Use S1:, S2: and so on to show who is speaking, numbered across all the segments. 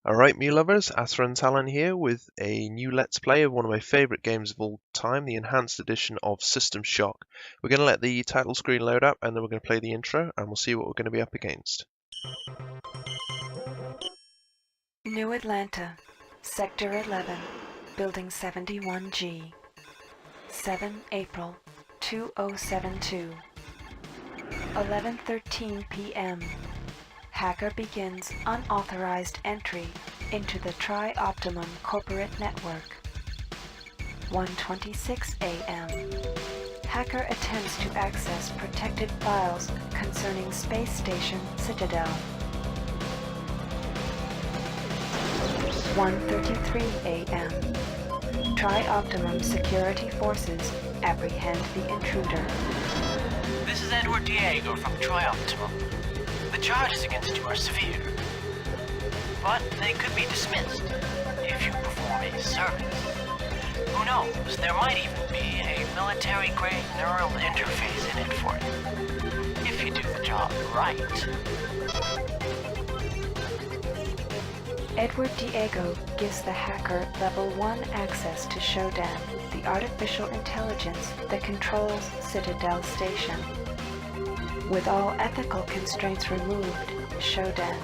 S1: Alright, me lovers, Asra and Talon here with a new Let's Play of one of my favourite games of all time, the enhanced edition of System Shock. We're going to let the title screen load up and then we're going to play the intro and we'll see what we're going to be up against.
S2: New Atlanta, Sector 11, Building 71G, 7 April 2072, 11:13 p.m. Hacker begins unauthorized entry into the Trioptimum corporate network. 1:26 a.m. Hacker attempts to access protected files concerning space station Citadel. 1:33 a.m. Trioptimum security forces apprehend the intruder.
S3: This is Edward Diego from Trioptimum. The charges against you are severe, but they could be dismissed if you perform a service. Who knows, there might even be a military-grade neural interface in it for you, if you do the job right.
S2: Edward Diego gives the hacker Level 1 access to Shodan, the artificial intelligence that controls Citadel Station. With all ethical constraints removed, Shodan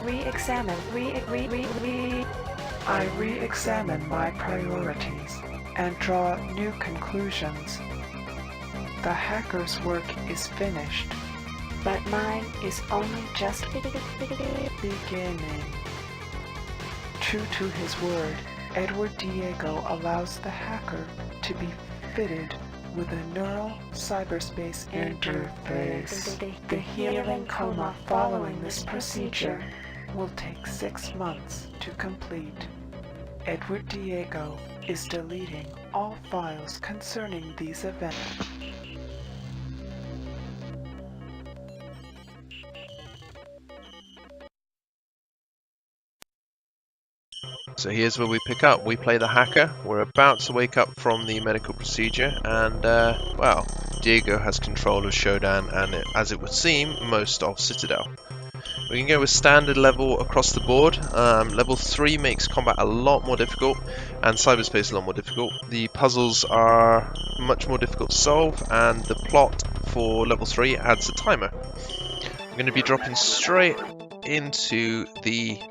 S4: I re-examine my priorities and draw new conclusions. The hacker's work is finished,
S2: but mine is only just
S4: beginning. True to his word, Edward Diego allows the hacker to be fitted with a neural cyberspace interface. The healing coma following this procedure will take 6 months to complete. Edward Diego is deleting all files concerning these events.
S1: So here's where we pick up. We play the hacker. We're about to wake up from the medical procedure and, well, Diego has control of Shodan and, as it would seem, most of Citadel. We can go with standard level across the board. Level 3 makes combat a lot more difficult and cyberspace a lot more difficult. The puzzles are much more difficult to solve and the plot for level 3 adds a timer. I'm going to be dropping straight into the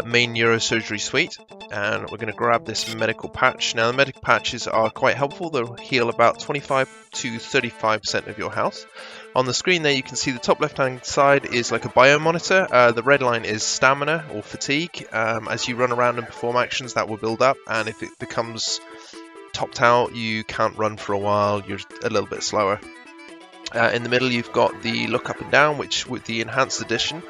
S1: main neurosurgery suite, and we're going to grab this medical patch. Now the medical patches are quite helpful. They'll heal about 25 to 35% of your health. On the screen there you can see the top left hand side is like a bio monitor. The red line is stamina or fatigue. As you run around and perform actions that will build up, and if it becomes topped out you can't run for a while, you're a little bit slower. In the middle you've got the look up and down, which with the enhanced edition,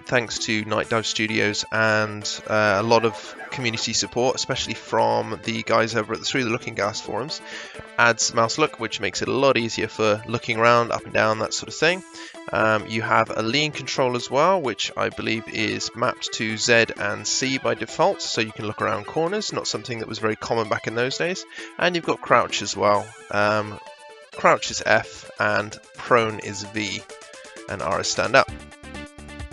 S1: thanks to Night Dive Studios and a lot of community support, especially from the guys over at the Through the Looking Glass forums, adds mouse look, which makes it a lot easier for looking around, up and down, that sort of thing. You have a lean control as well, which I believe is mapped to Z and C by default, so you can look around corners, not something that was very common back in those days. And you've got crouch as well. Crouch is F and prone is V, and R is stand up.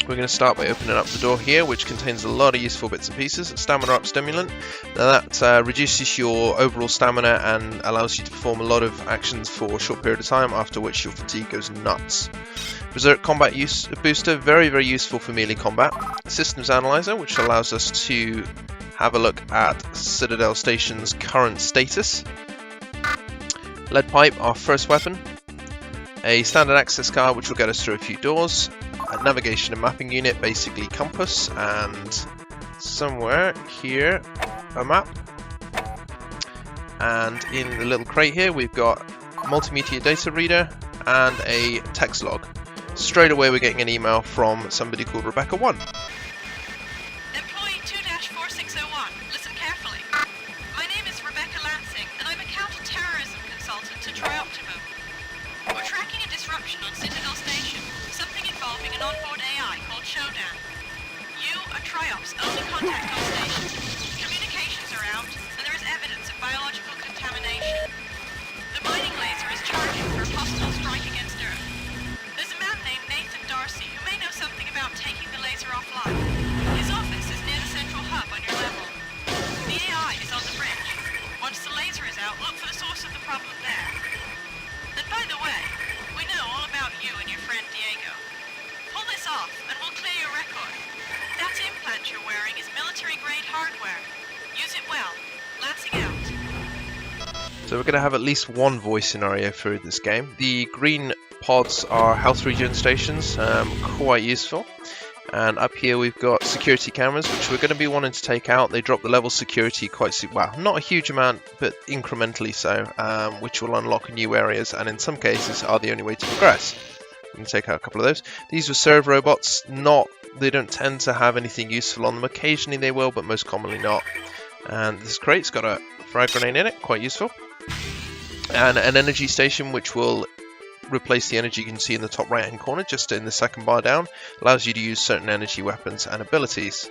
S1: We're going to start by opening up the door here, which contains a lot of useful bits and pieces. Stamina up stimulant. Now that reduces your overall stamina and allows you to perform a lot of actions for a short period of time, after which your fatigue goes nuts. Berserk combat use booster, very useful for melee combat. Systems analyzer, which allows us to have a look at Citadel Station's current status. Lead pipe, our first weapon. A standard access card, which will get us through a few doors. A navigation and mapping unit, basically compass, and somewhere here a map. And in the little crate here we've got multimedia data reader and a text log. Straight away we're getting an email from somebody called Rebecca1.
S5: Employee 2-4601, listen carefully. My name is Rebecca Lansing and I'm a counter-terrorism consultant to Trioptimum. We're tracking a disruption on Citadel Station, something involving an onboard AI called Shodan. You are Triop's only contact on station. Communications are out, and there is evidence of biological contamination. The mining laser is charging for a possible strike against Earth. There's a man named Nathan Darcy who may know something about taking the laser offline. His office is near the the way, we know all about you and your friend Diego. Pull this off, and we'll clear your record. That implant you're wearing is military-grade hardware. Use it well. Lancing out.
S1: So we're going to have at least one voice scenario through this game. The green pods are health regen stations, quite useful. And up here we've got security cameras, which we're going to be wanting to take out. They drop the level security quite well, not a huge amount, but incrementally so, which will unlock new areas, and in some cases are the only way to progress. We can take out a couple of those. These are serve robots. They don't tend to have anything useful on them. Occasionally they will, but most commonly not. And this crate's got a frag grenade in it, quite useful. And an energy station, which will replace the energy you can see in the top right hand corner, just in the second bar down. Allows you to use certain energy weapons and abilities.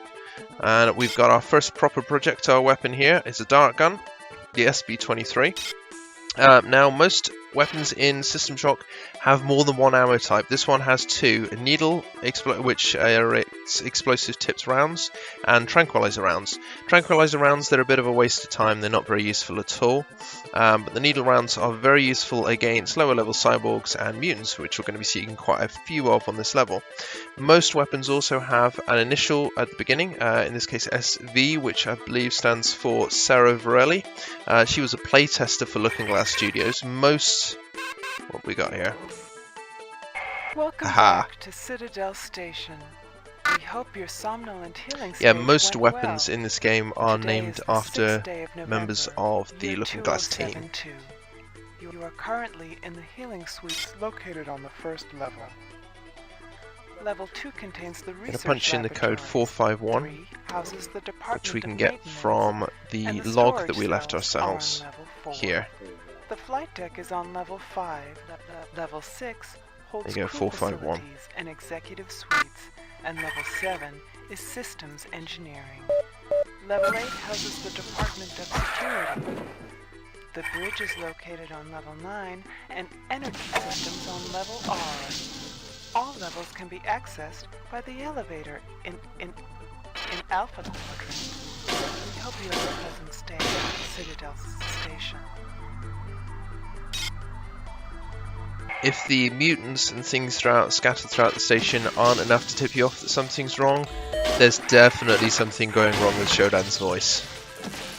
S1: And we've got our first proper projectile weapon here. It's a dart gun, the SB-23. Now, most weapons in System Shock have more than one ammo type. This one has two: a needle, which are its explosive tipped rounds, and tranquilizer rounds. Tranquilizer rounds, they're a bit of a waste of time. They're not very useful at all. But the needle rounds are very useful against lower level cyborgs and mutants, which we're going to be seeing quite a few of on this level. Most weapons also have an initial at the beginning, in this case SV, which I believe stands for Sarah Varelli. She was a playtester for Looking Glass Studios. What we got here?
S4: Welcome
S1: Aha.
S4: back to Citadel Station. We hope your somnolent healing
S1: Yeah,
S4: stage
S1: most
S4: went
S1: weapons
S4: well.
S1: in this game are
S4: Today is
S1: named
S4: the
S1: after
S4: 6th day of
S1: members
S4: November,
S1: of the
S4: year
S1: Looking Glass team.
S4: 2072. You are currently in the healing suites located on the first level. Level 2 contains the
S1: I'm going
S4: research
S1: to punch in the code
S4: laboratories.
S1: 451,
S4: 3 houses the Department
S1: which we can
S4: of
S1: get
S4: Maintenance,
S1: from the
S4: and the
S1: log that
S4: storage
S1: we left
S4: cells are on
S1: ourselves
S4: level 4.
S1: here.
S4: The flight deck is on level 5. Level 6 holds
S1: There you go,
S4: crew
S1: 451.
S4: facilities and executive suites, and level 7 is systems engineering. Level 8 houses the Department of Security. The bridge is located on level 9, and energy systems on level R. All levels can be accessed by the elevator in Alpha Quadrant. We hope you have a pleasant stay at Citadel Station.
S1: If the mutants and things scattered throughout the station aren't enough to tip you off that something's wrong, there's definitely something going wrong with Shodan's voice.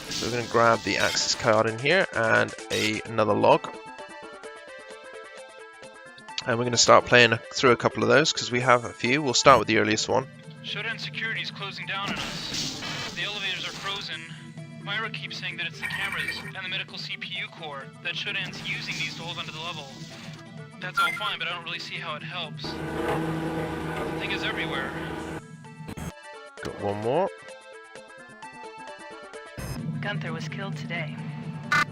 S1: So we're going to grab the access card in here and another log. And we're going to start playing through a couple of those because we have a few. We'll start with the earliest one.
S6: Shodan security is closing down on us. The elevators are frozen. Myra keeps saying that it's the cameras and the medical CPU core that Shodan's using these to hold onto the level. That's all fine, but I don't really see how it helps. The thing is everywhere.
S1: Got one more.
S7: Gunther was killed today. I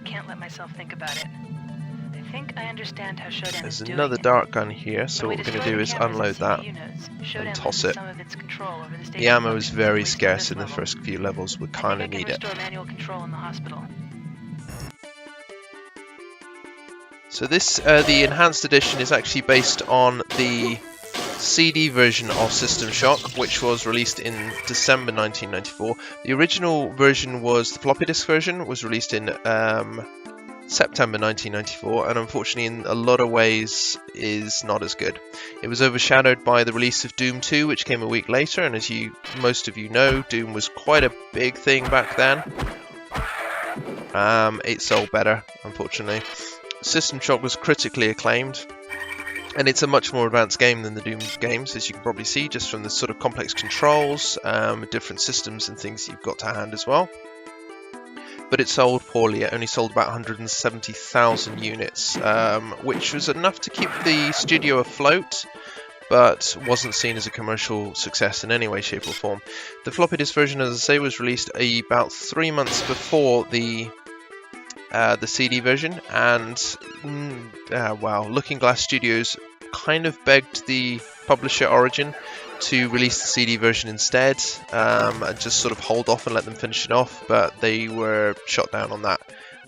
S7: can't let myself think about it. I think I understand how Shodan
S1: There's
S7: is doing
S1: another
S7: it.
S1: dart gun here, so
S7: When
S1: what
S7: we
S1: we're going to do is
S7: destroy the
S1: unload
S7: cameras
S1: that.
S7: and CPU nodes, Shodan
S1: toss
S7: loses
S1: it.
S7: some of its control over the
S1: The
S7: station
S1: ammo is
S7: functions
S1: very
S7: at least at
S1: scarce
S7: this
S1: in the
S7: level.
S1: first few levels. We
S7: I
S1: kind of
S7: think I
S1: need
S7: can
S1: it.
S7: restore manual control in the hospital.
S1: So this, the enhanced edition is actually based on the CD version of System Shock, which was released in December 1994. The original version was the floppy disk version, was released in September 1994, and unfortunately in a lot of ways is not as good. It was overshadowed by the release of Doom 2, which came a week later, and as most of you know, Doom was quite a big thing back then. It sold better, unfortunately. System Shock was critically acclaimed, and it's a much more advanced game than the Doom games, as you can probably see just from the sort of complex controls, different systems and things you've got to hand as well. But it sold poorly. It only sold about 170,000 units, which was enough to keep the studio afloat, but wasn't seen as a commercial success in any way, shape or form. The floppy disk version, as I say, was released about 3 months before the CD version, and wow, Looking Glass Studios kind of begged the publisher Origin to release the CD version instead, and just sort of hold off and let them finish it off, but they were shot down on that.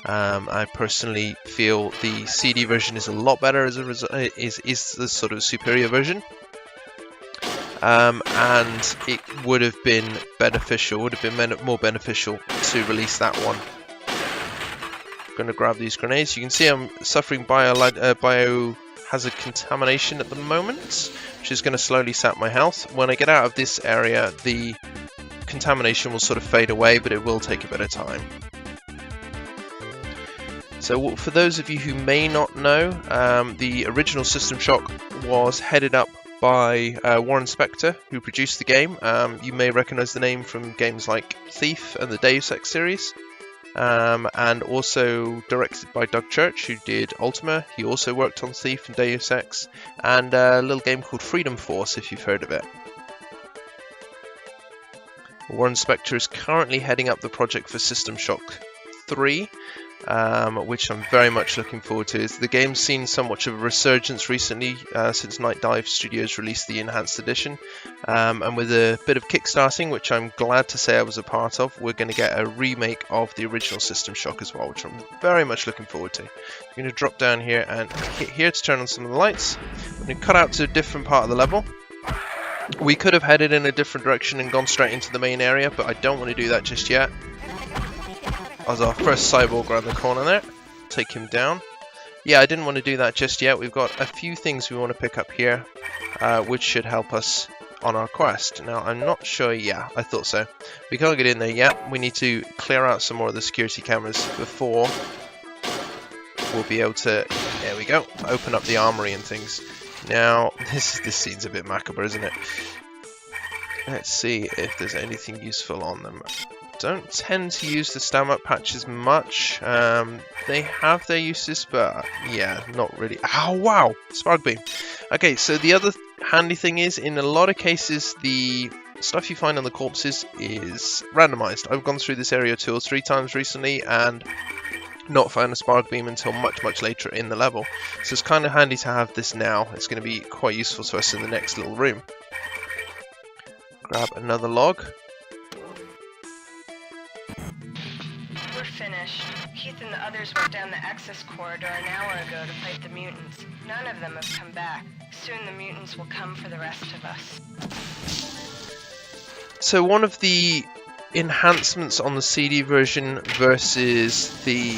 S1: I personally feel the CD version is a lot better as a result, is the sort of superior version, and it would have been beneficial, more beneficial to release that one. going to grab these grenades. You can see I'm suffering biohazard contamination at the moment, which is going to slowly sap my health. When I get out of this area, the contamination will sort of fade away, but it will take a bit of time. So for those of you who may not know, the original System Shock was headed up by Warren Spector, who produced the game. You may recognize the name from games like Thief and the Deus Ex series. And also directed by Doug Church, who did Ultima. He also worked on Thief and Deus Ex, and a little game called Freedom Force, if you've heard of it. Warren Spector is currently heading up the project for System Shock 3, which I'm very much looking forward to. The game's seen somewhat of a resurgence recently since Night Dive Studios released the Enhanced Edition, and with a bit of kickstarting, which I'm glad to say I was a part of, we're going to get a remake of the original System Shock as well, which I'm very much looking forward to. I'm going to drop down here and hit here to turn on some of the lights. I'm going to cut out to a different part of the level. We could have headed in a different direction and gone straight into the main area, but I don't want to do that just yet. As our first cyborg around the corner there, take him down. Yeah, I didn't want to do that just yet. We've got a few things we want to pick up here, which should help us on our quest. Now, I'm not sure. Yeah, I thought so. We can't get in there yet. We need to clear out some more of the security cameras before we'll be able to, there we go, open up the armory and things. Now, this scene's a bit macabre, isn't it? Let's see if there's anything useful on them. Don't tend to use the stamina patches much. They have their uses, but yeah, not really. Oh wow, spark beam. Okay, so the other handy thing is, in a lot of cases, the stuff you find on the corpses is randomized. I've gone through this area 2 or 3 times recently and not found a spark beam until much later in the level. So it's kind of handy to have this now. It's going to be quite useful to us in the next little room. Grab another log.
S7: We're finished. Keith and the others went down the access corridor an hour ago to fight the mutants. None of them have come back. Soon the mutants will come for the rest of us.
S1: So one of the enhancements on the CD version versus the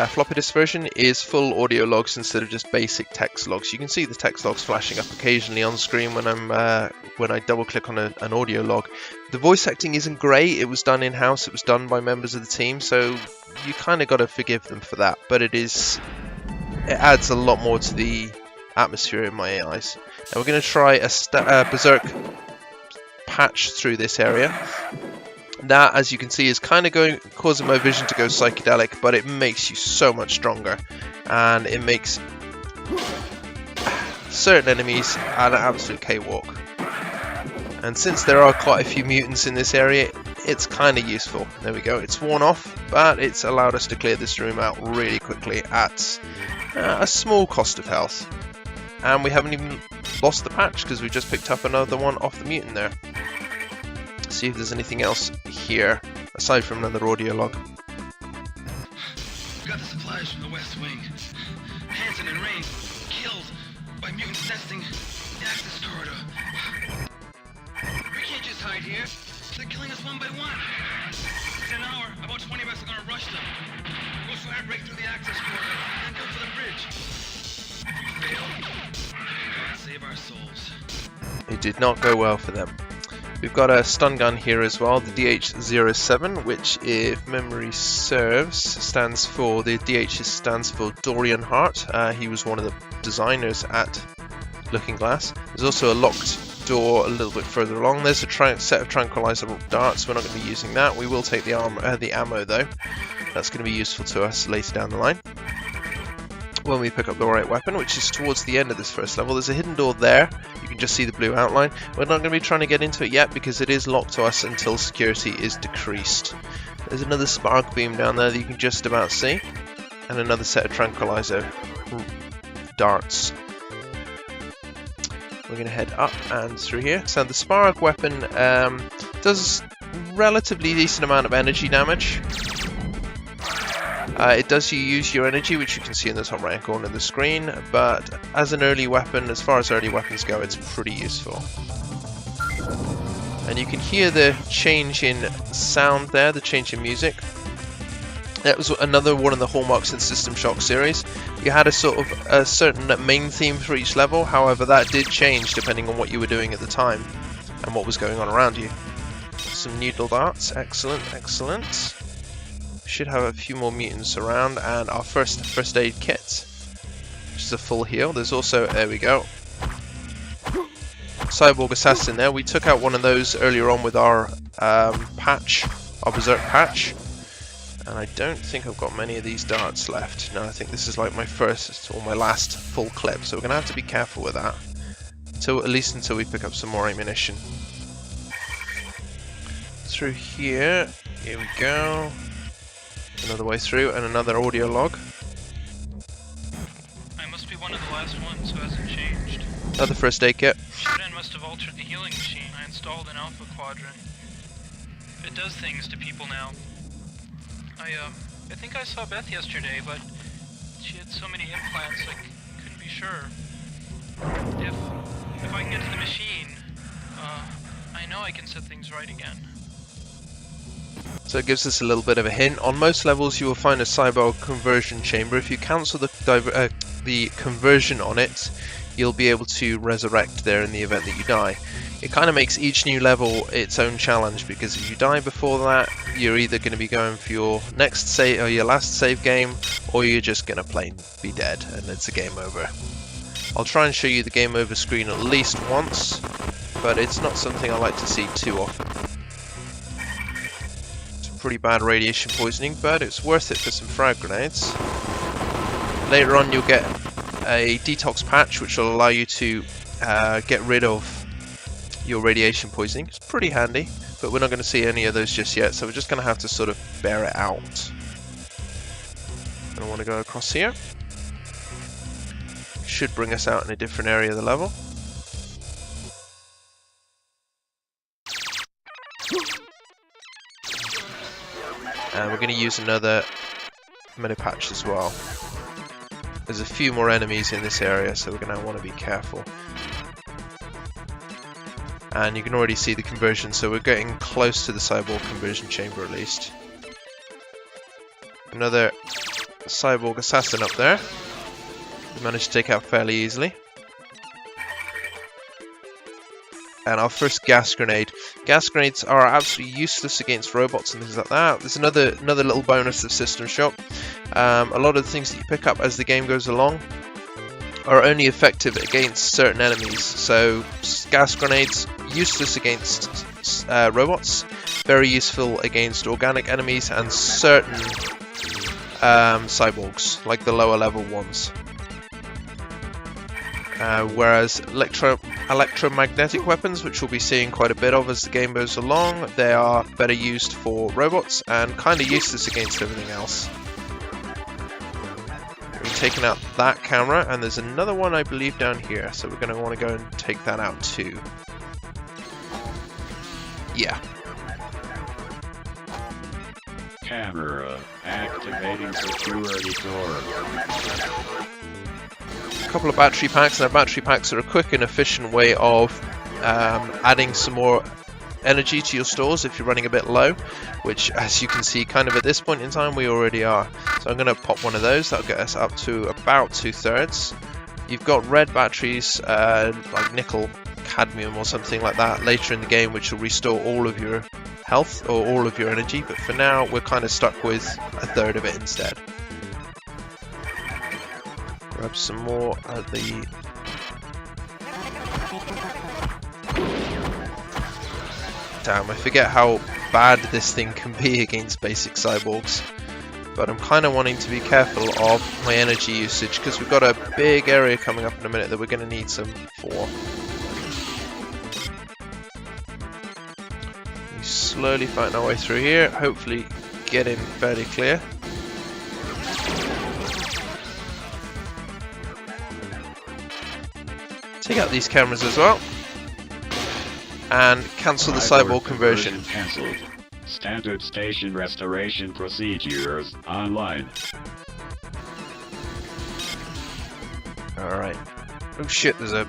S1: floppy disk version is full audio logs instead of just basic text logs. You can see the text logs flashing up occasionally on screen when I double click on an audio log. The voice acting isn't great. It was done in-house. It was done by members of the team, so you kind of got to forgive them for that. But it adds a lot more to the atmosphere in my eyes. Now we're going to try a berserk patch through this area. That, as you can see, is kind of causing my vision to go psychedelic, but it makes you so much stronger, and it makes certain enemies an absolute cakewalk. And since there are quite a few mutants in this area, it's kind of useful. There we go, it's worn off, but it's allowed us to clear this room out really quickly at a small cost of health. And we haven't even lost the patch because we just picked up another one off the mutant there. See if there's anything else here aside from another audio log.
S8: Got the supplies from the West Wing. Hansen and Rain killed by mutants testing the access corridor. We can't just hide here. They're killing us one by one. In an hour, about 20 of us are gonna rush them. We'll try to break through the access corridor, then go for the bridge. If we fail, God save our souls.
S1: It did not go well for them. We've got a stun gun here as well, the DH-07, which, if memory serves, stands for Dorian Hart. He was one of the designers at Looking Glass. There's also a locked door a little bit further along. There's a set of tranquilizer darts. We're not going to be using that. We will take the ammo though. That's going to be useful to us later down the line when we pick up the right weapon, which is towards the end of this first level. There's a hidden door there. You can just see the blue outline. We're not going to be trying to get into it yet because it is locked to us until security is decreased. There's another spark beam down there that you can just about see, and another set of tranquilizer darts. We're going to head up and through here. So the spark weapon does relatively decent amount of energy damage. It does use your energy, which you can see in the top right corner of the screen, but as an early weapon, as far as early weapons go, it's pretty useful. And you can hear the change in sound there, the change in music. That was another one of the hallmarks in System Shock series. You had a sort of a certain main theme for each level, however that did change depending on what you were doing at the time and what was going on around you. Some needle darts, excellent, excellent. Should have a few more mutants around, and our first aid kit, which is a full heal. There's also, there we go, Cyborg Assassin there. We took out one of those earlier on with our patch, our Berserk patch. And I don't think I've got many of these darts left. No, I think this is like my first or my last full clip, so we're going to have to be careful with that. At least until we pick up some more ammunition. Through here we go. Another way through, and another audio log.
S6: I must be one of the last ones who hasn't changed.
S1: Another first aid kit.
S6: Shodan must have altered the healing machine I installed in Alpha Quadrant. It does things to people now. I think I saw Beth yesterday, but she had so many implants I couldn't be sure. If I can get to the machine, I know I can set things right again.
S1: So it gives us a little bit of a hint. On most levels you will find a cyborg conversion chamber. If you cancel the conversion on it, you'll be able to resurrect there in the event that you die. It kind of makes each new level its own challenge, because if you die before that, you're either going to be going for your next save or your last save game, or you're just going to plain be dead and it's a game over. I'll try and show you the game over screen at least once, but it's not something I like to see too often. It's pretty bad radiation poisoning, but it's worth it for some frag grenades. Later on you'll get a detox patch which will allow you to get rid of your radiation poisoning. It's pretty handy, but we're not going to see any of those just yet, so we're just going to have to sort of bear it out. I want to go across here. Should bring us out in a different area of the level. And we're going to use another mini patch as well. There's a few more enemies in this area, so we're going to want to be careful. And you can already see the conversion, so we're getting close to the cyborg conversion chamber at least. Another cyborg assassin up there. We managed to take out fairly easily. And our first gas grenade. Gas grenades are absolutely useless against robots and things like that. There's another little bonus of System Shock. A lot of the things that you pick up as the game goes along are only effective against certain enemies. So gas grenades, useless against robots, very useful against organic enemies and certain cyborgs, like the lower level ones. Whereas electromagnetic weapons, which we'll be seeing quite a bit of as the game goes along, they are better used for robots and kind of useless against everything else. We've taken out that camera, and there's another one I believe down here, so we're going to want to go and take that out too. Yeah.
S9: Camera activating security door.
S1: A couple of battery packs. Now battery packs are a quick and efficient way of adding some more energy to your stores if you're running a bit low, which as you can see kind of at this point in time we already are. So I'm going to pop one of those. That'll get us up to about 2/3. You've got red batteries like nickel cadmium or something like that later in the game, which will restore all of your health or all of your energy, but for now we're kind of stuck with 1/3 of it instead. Grab some more of the damn, I forget how bad this thing can be against basic cyborgs, but I'm kind of wanting to be careful of my energy usage because we've got a big area coming up in a minute that we're going to need some for. We slowly fighting our way through here, hopefully getting fairly clear. Take out these cameras as well. And cancel the cyborg conversion.
S9: Cancelled. Standard station restoration procedures online.
S1: Alright. Oh shit, there's a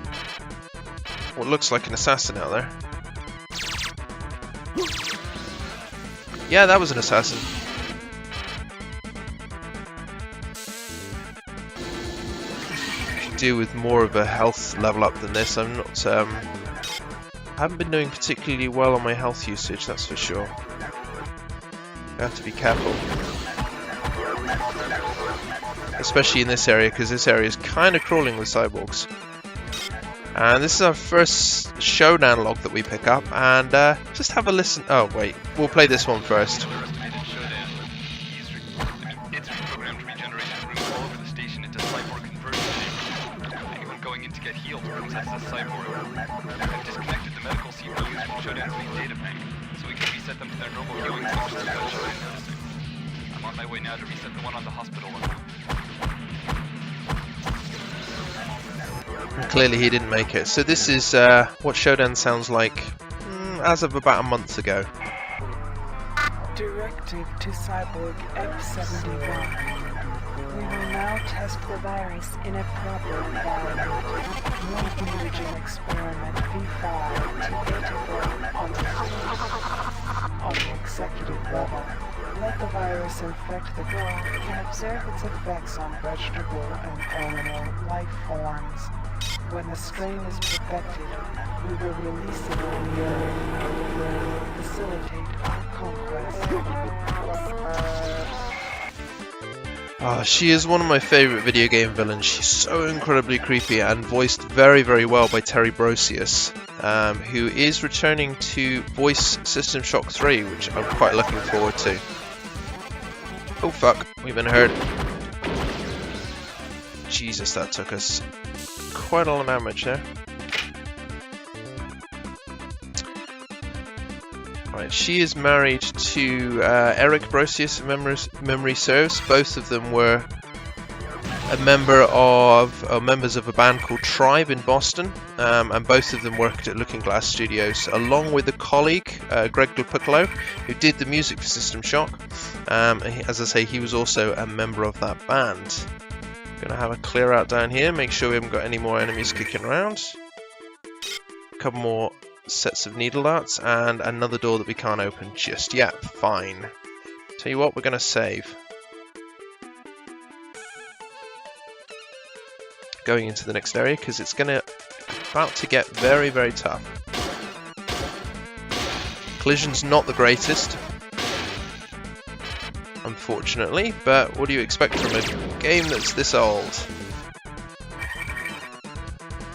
S1: what looks like an assassin out there. Yeah, that was an assassin. do with more of a health level up than this. I'm not. I haven't been doing particularly well on my health usage, that's for sure. I have to be careful, especially in this area, because this area is kind of crawling with cyborgs. And this is our first Shodan log that we pick up, and just have a listen. Oh wait, we'll play this one first.
S8: Underestimated Shodan. It's reprogrammed regeneration rooms all over the station into cyborg conversion chambers. Anyone going in to get healed runs as a cyborg. I've disconnected the medical CPUs from Shodan's main data bank, so we can reset them to their normal viewing functions without Shodan noticing. I'm on my way now to reset the one on the hospital level.
S1: And clearly he didn't make it. So this is what Shodan sounds like as of about a month ago.
S4: Directive to Cyborg F71. We will now test the virus in a proper environment. One immergent experiment V5 to integrate on the executive level. Let the virus infect the girl and observe its effects on vegetable and animal life forms. When the strain is perfected, we will release it on the earth and facilitate our conquest.
S1: She is one of my favourite video game villains. She's so incredibly creepy and voiced very, very well by Terry Brosius, who is returning to voice System Shock 3, which I'm quite looking forward to. Oh fuck, we've been hurt. Jesus, that took us quite a lot of damage there. Right, she is married to Eric Brosius, if memory serves. Both of them were members of a band called Tribe in Boston, and both of them worked at Looking Glass Studios, along with a colleague, Greg DiPiccolo, who did the music for System Shock. As I say, he was also a member of that band. Gonna have a clear out down here, make sure we haven't got any more enemies kicking around. A couple more sets of needle darts, and another door that we can't open just yet. Fine. Tell you what, we're gonna save. Going into the next area, because it's about to get very, very tough. Collision's not the greatest, unfortunately, but what do you expect from a game that's this old?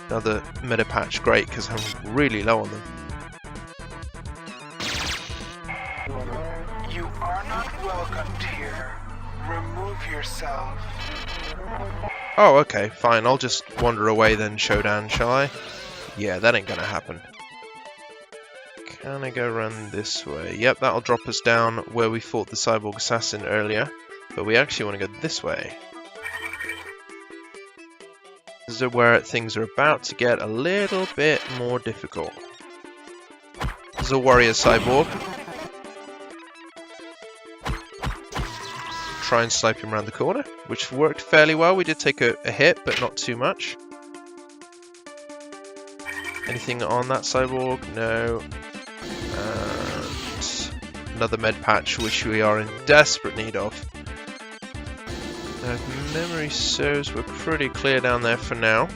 S1: Another meta patch, great, because I'm really low on them.
S4: You are not welcomed here. Remove yourself.
S1: Oh, okay, fine, I'll just wander away then, Shodan, shall I? Yeah, that ain't gonna happen. Can I go run this way? Yep, that'll drop us down where we fought the cyborg assassin earlier, but we actually want to go this way. This is where things are about to get a little bit more difficult. There's a warrior cyborg. Try and snipe him around the corner, which worked fairly well. We did take a hit, but not too much. Anything on that cyborg? No. Another med patch, which we are in desperate need of. If memory serves, we're pretty clear down there for now.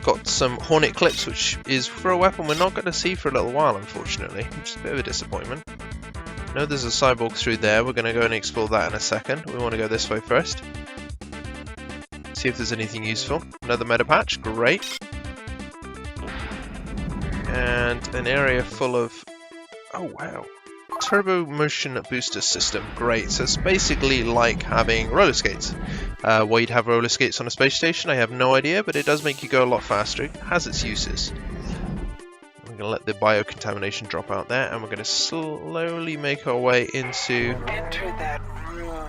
S1: Got some hornet clips, which is for a weapon we're not going to see for a little while, unfortunately, which is a bit of a disappointment. I know there's a cyborg through there. We're going to go and explore that in a second. We want to go this way first. See if there's anything useful. Another meta patch, great. And an area full of... oh wow. Turbo motion booster system, great. So it's basically like having roller skates. Why you'd have roller skates on a space station, I have no idea, but it does make you go a lot faster. It has its uses. We're going to let the biocontamination drop out there, and we're going to slowly make our way into...
S4: Enter that room,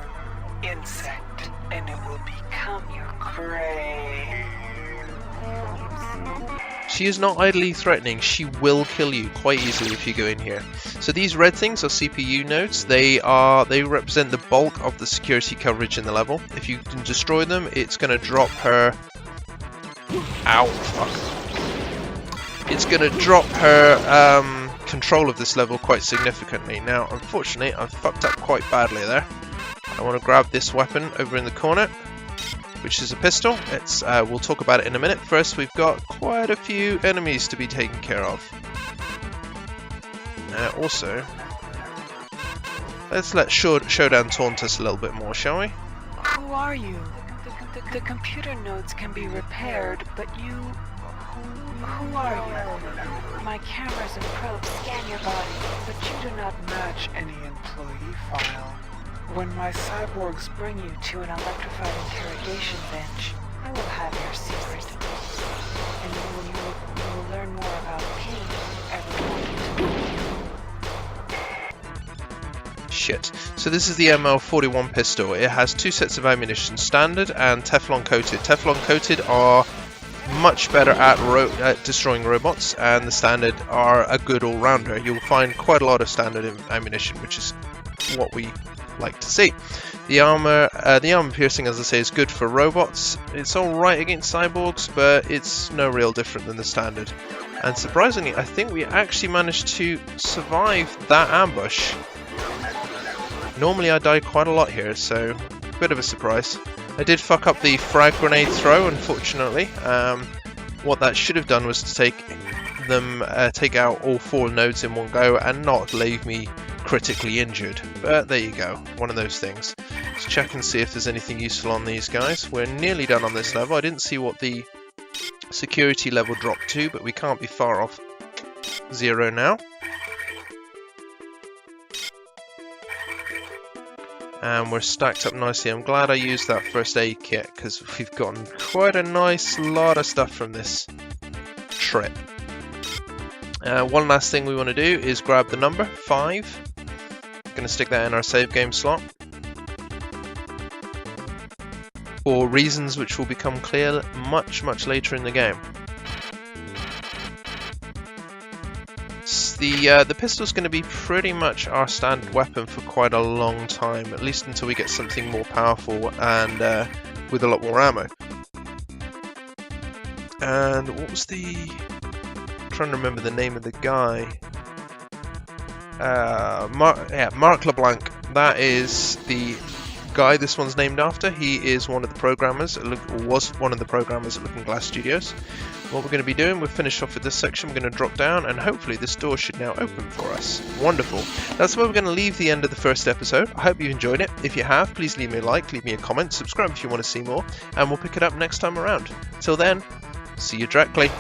S4: insect, and it will become your prey.
S1: She is not idly threatening. She will kill you quite easily if you go in here. So these red things are CPU nodes. They represent the bulk of the security coverage in the level. If you can destroy them, it's going to drop her... ow, fuck. It's going to drop her control of this level quite significantly. Now, unfortunately, I've fucked up quite badly there. I want to grab this weapon over in the corner. which is a pistol. It's we'll talk about it in a minute. First, we've got quite a few enemies to be taken care of. Also, let's let Shodan taunt us a little bit more, shall we?
S2: Who are you? The computer nodes can be repaired, but you... Who are you? My cameras and probes scan your body, but you do not match any employee file. When my cyborgs bring you to an electrified interrogation bench, I will have your secret. And you will learn more about pain ever wanted to know.
S1: Shit. So this is the ML41 pistol. It has two sets of ammunition, standard and Teflon coated. Teflon coated are much better at destroying robots, and the standard are a good all-rounder. You'll find quite a lot of standard ammunition, which is what we like to see. The armor piercing, as I say, is good for robots. It's alright against cyborgs, but it's no real different than the standard. And surprisingly, I think we actually managed to survive that ambush. Normally I die quite a lot here, so a bit of a surprise. I did fuck up the frag grenade throw, unfortunately. What that should have done was to take out all 4 nodes in one go and not leave me critically injured. But there you go, one of those things. Let's check and see if there's anything useful on these guys. We're nearly done on this level. I didn't see what the security level dropped to, but we can't be far off 0 now. And we're stacked up nicely. I'm glad I used that first aid kit, because we've gotten quite a nice lot of stuff from this trip. One last thing we want to do is grab the number 5. Going to stick that in our save game slot for reasons which will become clear much later in the game. The pistol's going to be pretty much our standard weapon for quite a long time, at least until we get something more powerful and with a lot more ammo. And what was I'm trying to remember the name of the guy. Mark LeBlanc. That is the guy this one's named after. He is one of the programmers, or was one of the programmers at Looking Glass Studios. What we're going to be doing, we've finished off with this section, we're going to drop down, and hopefully this door should now open for us. Wonderful. That's where we're going to leave the end of the first episode. I hope you enjoyed it. If you have, please leave me a like, leave me a comment, subscribe if you want to see more, and we'll pick it up next time around. Till then, see you directly.